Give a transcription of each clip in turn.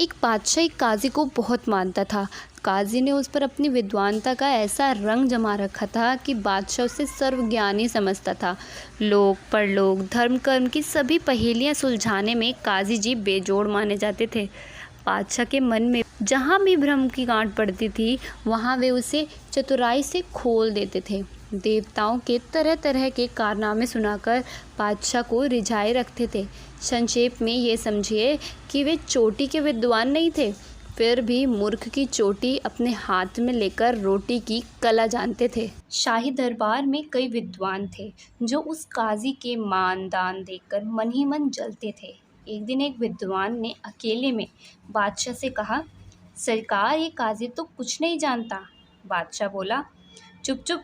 एक बादशाह एक काजी को बहुत मानता था। काजी ने उस पर अपनी विद्वानता का ऐसा रंग जमा रखा था कि बादशाह उसे सर्वज्ञानी समझता था। लोक परलोक धर्म कर्म की सभी पहेलियां सुलझाने में काजी जी बेजोड़ माने जाते थे। बादशाह के मन में जहाँ भी भ्रम की गांठ पड़ती थी वहाँ वे उसे चतुराई से खोल देते थे। देवताओं के तरह तरह के कारनामे सुनाकर बादशाह को रिझाए रखते थे। संक्षेप में ये समझिए कि वे चोटी के विद्वान नहीं थे, फिर भी मूर्ख की चोटी अपने हाथ में लेकर रोटी की कला जानते थे। शाही दरबार में कई विद्वान थे जो उस काजी के मान दान देखकर मन ही मन जलते थे। एक दिन एक विद्वान ने अकेले में बादशाह से कहा, सरकार ये काजी तो कुछ नहीं जानता। बादशाह बोला, चुप चुप,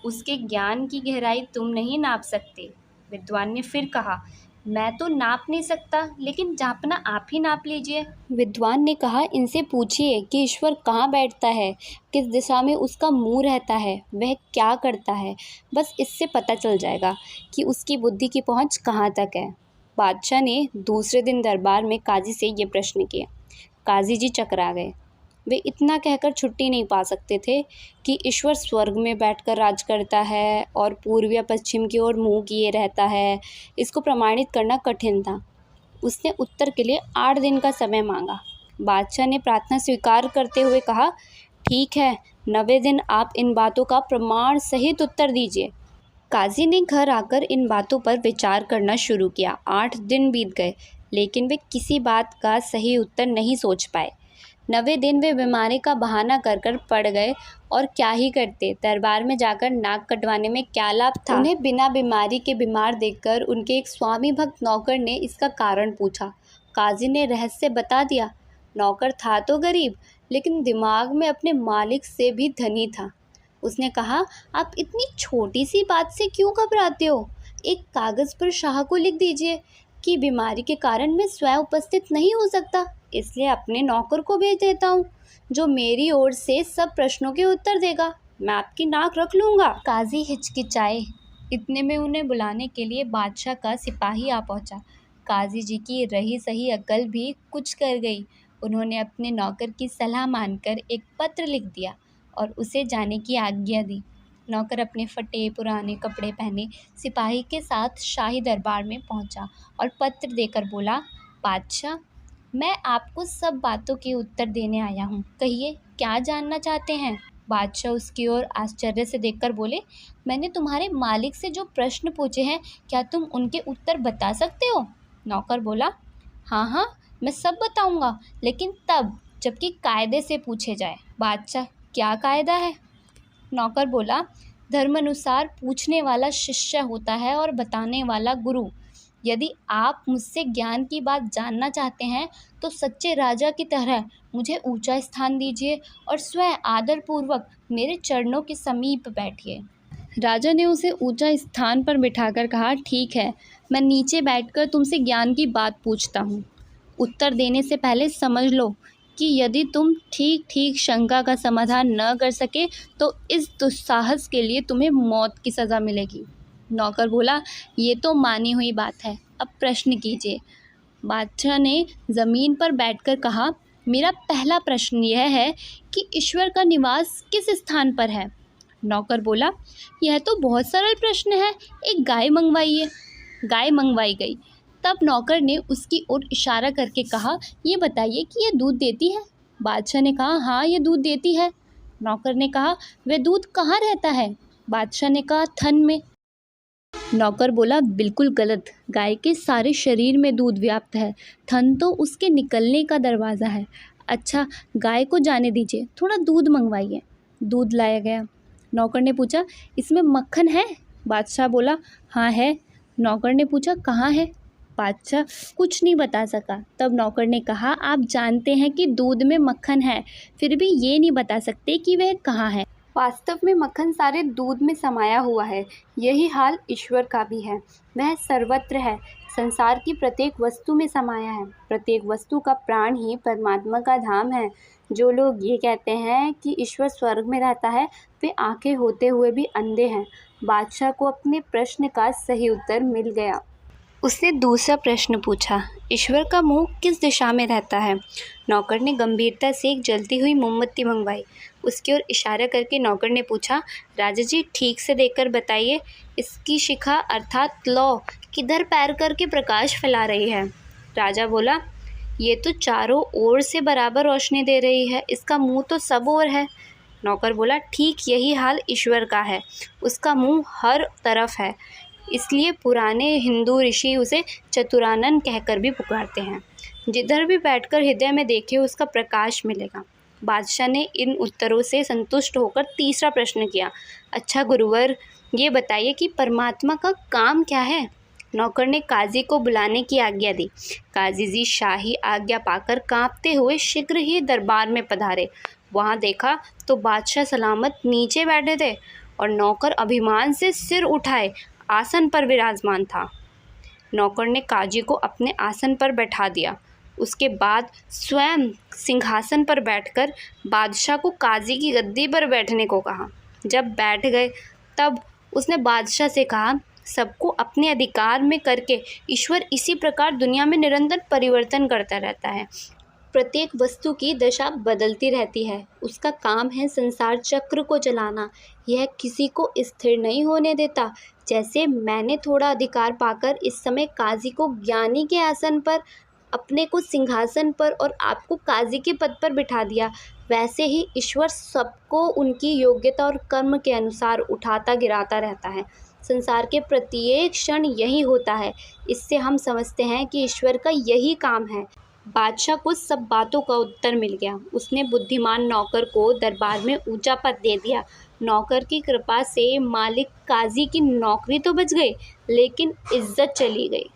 उसके ज्ञान की गहराई तुम नहीं नाप सकते। विद्वान ने फिर कहा, मैं तो नाप नहीं सकता, लेकिन जापना आप ही नाप लीजिए। विद्वान ने कहा, इनसे पूछिए कि ईश्वर कहाँ बैठता है, किस दिशा में उसका मुंह रहता है, वह क्या करता है। बस इससे पता चल जाएगा कि उसकी बुद्धि की पहुँच कहाँ तक है। बादशाह ने दूसरे दिन दरबार में काजी से ये प्रश्न किया। काजी जी चकरा गए। वे इतना कहकर छुट्टी नहीं पा सकते थे कि ईश्वर स्वर्ग में बैठकर राज करता है और पूर्व या पश्चिम की ओर मुँह किए रहता है। इसको प्रमाणित करना कठिन था। उसने उत्तर के लिए 8 दिन का समय मांगा। बादशाह ने प्रार्थना स्वीकार करते हुए कहा, ठीक है, 9वें दिन आप इन बातों का प्रमाण सहित उत्तर दीजिए। काजी ने घर आकर इन बातों पर विचार करना शुरू किया। 8 दिन बीत गए, लेकिन वे किसी बात का सही उत्तर नहीं सोच पाए। 9वें दिन वे बीमारी का बहाना कर कर पड़ गए, और क्या ही करते। दरबार में जाकर नाक कटवाने में क्या लाभ था। उन्हें बिना बीमारी के बीमार देखकर उनके एक स्वामी भक्त नौकर ने इसका कारण पूछा। काजी ने रहस्य बता दिया। नौकर था तो गरीब, लेकिन दिमाग में अपने मालिक से भी धनी था। उसने कहा, आप इतनी छोटी सी बात से क्यों घबराते हो? एक कागज़ पर शाह को लिख दीजिए कि बीमारी के कारण मैं स्वयं उपस्थित नहीं हो सकता, इसलिए अपने नौकर को भेज देता हूँ, जो मेरी ओर से सब प्रश्नों के उत्तर देगा। मैं आपकी नाक रख लूँगा। काजी हिचकिचाए। इतने में उन्हें बुलाने के लिए बादशाह का सिपाही आ पहुँचा। काजी जी की रही सही अकल भी कुछ कर गई। उन्होंने अपने नौकर की सलाह मानकर एक पत्र लिख दिया और उसे जाने की आज्ञा दी। नौकर अपने फटे पुराने कपड़े पहने सिपाही के साथ शाही दरबार में पहुंचा और पत्र देकर बोला, बादशाह, मैं आपको सब बातों के उत्तर देने आया हूँ, कहिए क्या जानना चाहते हैं। बादशाह उसकी ओर आश्चर्य से देखकर बोले, मैंने तुम्हारे मालिक से जो प्रश्न पूछे हैं, क्या तुम उनके उत्तर बता सकते हो? नौकर बोला, हाँ हाँ, मैं सब बताऊँगा, लेकिन तब जबकि कायदे से पूछे जाए। बादशाह, क्या कायदा है? नौकर बोला, धर्मानुसार पूछने वाला शिष्य होता है और बताने वाला गुरु। यदि आप मुझसे ज्ञान की बात जानना चाहते हैं तो सच्चे राजा की तरह मुझे ऊंचा स्थान दीजिए और स्वयं आदरपूर्वक मेरे चरणों के समीप बैठिए। राजा ने उसे ऊंचा स्थान पर बिठाकर कहा, ठीक है, मैं नीचे बैठकर तुमसे ज्ञान की बात पूछता हूँ। उत्तर देने से पहले समझ लो कि यदि तुम ठीक ठीक शंका का समाधान न कर सके तो इस दुस्साहस के लिए तुम्हें मौत की सज़ा मिलेगी। नौकर बोला, ये तो मानी हुई बात है, अब प्रश्न कीजिए। बादशाह ने ज़मीन पर बैठकर कहा, मेरा पहला प्रश्न यह है कि ईश्वर का निवास किस स्थान पर है। नौकर बोला, यह तो बहुत सरल प्रश्न है, एक गाय मंगवाइए। गाय मंगवाई गई। तब नौकर ने उसकी ओर इशारा करके कहा, ये बताइए कि यह दूध देती है। बादशाह ने कहा, हाँ, यह दूध देती है। नौकर ने कहा, वह दूध कहाँ रहता है? बादशाह ने कहा, थन में। नौकर बोला, बिल्कुल गलत, गाय के सारे शरीर में दूध व्याप्त है, थन तो उसके निकलने का दरवाज़ा है। अच्छा, गाय को जाने दीजिए, थोड़ा दूध मंगवाइए। दूध लाया गया। नौकर ने पूछा, इसमें मक्खन है? बादशाह बोला, हाँ है। नौकर ने पूछा, कहाँ है? बादशाह कुछ नहीं बता सका। तब नौकर ने कहा, आप जानते हैं कि दूध में मक्खन है, फिर भी ये नहीं बता सकते कि वह कहाँ है। वास्तव में मक्खन सारे दूध में समाया हुआ है। यही हाल ईश्वर का भी है। वह सर्वत्र है, संसार की प्रत्येक वस्तु में समाया है। प्रत्येक वस्तु का प्राण ही परमात्मा का धाम है। जो लोग ये कहते हैं कि ईश्वर स्वर्ग में रहता है, वे आंखें होते हुए भी अंधे हैं। बादशाह को अपने प्रश्न का सही उत्तर मिल गया। उसने दूसरा प्रश्न पूछा, ईश्वर का मुंह किस दिशा में रहता है? नौकर ने गंभीरता से एक जलती हुई मोमबत्ती मंगवाई। उसकी ओर इशारा करके नौकर ने पूछा, राजा जी ठीक से देखकर बताइए, इसकी शिखा अर्थात लौ किधर पैर करके प्रकाश फैला रही है? राजा बोला, ये तो चारों ओर से बराबर रोशनी दे रही है, इसका मुंह तो सब ओर है। नौकर बोला, ठीक यही हाल ईश्वर का है, उसका मुंह हर तरफ है, इसलिए पुराने हिंदू ऋषि उसे चतुरानन कहकर भी पुकारते हैं। जिधर भी बैठकर हृदय में देखे उसका प्रकाश मिलेगा। बादशाह ने इन उत्तरों से संतुष्ट होकर तीसरा प्रश्न किया, अच्छा गुरुवर, ये बताइए कि परमात्मा का काम क्या है? नौकर ने काजी को बुलाने की आज्ञा दी। काजी जी शाही आज्ञा पाकर कांपते हुए शीघ्र ही दरबार में पधारे। वहां देखा तो बादशाह सलामत नीचे बैठे थे और नौकर अभिमान से सिर उठाए आसन पर विराजमान था। नौकर ने काजी को अपने आसन पर बैठा दिया। उसके बाद स्वयं सिंहासन पर बैठकर बादशाह को काजी की गद्दी पर बैठने को कहा। जब बैठ गए तब उसने बादशाह से कहा, सबको अपने अधिकार में करके ईश्वर इसी प्रकार दुनिया में निरंतर परिवर्तन करता रहता है। प्रत्येक वस्तु की दशा बदलती रहती है, उसका काम है संसार चक्र को चलाना, यह किसी को स्थिर नहीं होने देता। जैसे मैंने थोड़ा अधिकार पाकर इस समय काजी को ज्ञानी के आसन पर, अपने को सिंहासन पर और आपको काजी के पद पर बिठा दिया, वैसे ही ईश्वर सबको उनकी योग्यता और कर्म के अनुसार उठाता गिराता रहता है। संसार के प्रत्येक क्षण यही होता है। इससे हम समझते हैं कि ईश्वर का यही काम है। बादशाह को सब बातों का उत्तर मिल गया। उसने बुद्धिमान नौकर को दरबार में ऊंचा पद दे दिया। नौकर की कृपा से मालिक काजी की नौकरी तो बच गई, लेकिन इज्जत चली गई।